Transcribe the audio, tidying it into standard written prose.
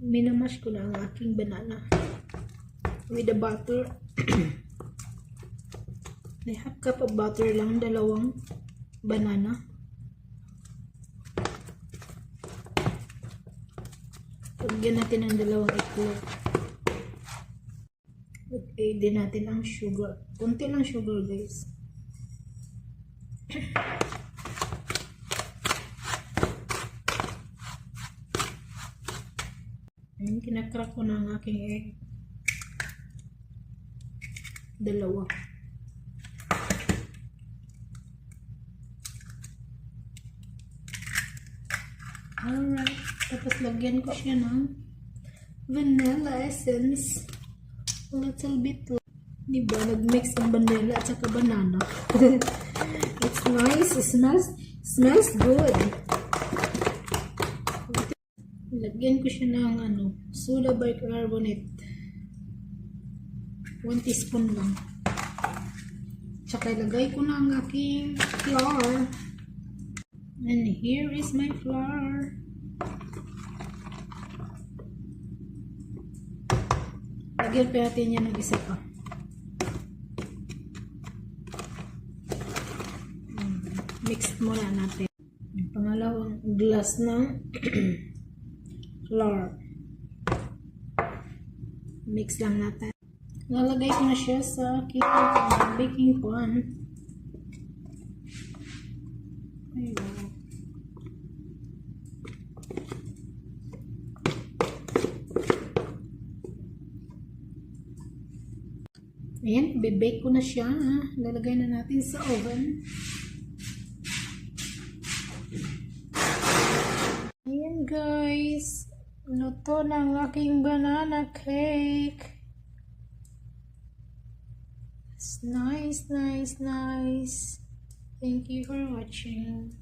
Minamash ko na ang aking banana with the butter. May half cup of butter lang, dalawang banana. Lagyan natin ang dalawang iklog. At din natin ang sugar. Kunti lang sugar, guys. Ayan, kinakrak ko na ang aking egg. Dalawa. Alright. Tapos lagyan ko siya ng vanilla essence. A little bit. Diba? Nag-mix ang vanilla at saka banana. It's nice. It smells good. Lagyan ko siya ng soda bicarbonate. 1 teaspoon lang. Tsaka ilagay ko na ang aking flour. And here is my flour. Lagyan pa natin yan ng isa pa. Mix muna natin. Pangalawang glass ng flour. Mix lang natin. Lalagay ko na siya sa aking baking pan. Ayun. Ayan, bibake ko na siya. Lalagay na natin sa oven. Ayan guys, luto na ang aking banana cake. It's nice, nice, nice. Thank you for watching.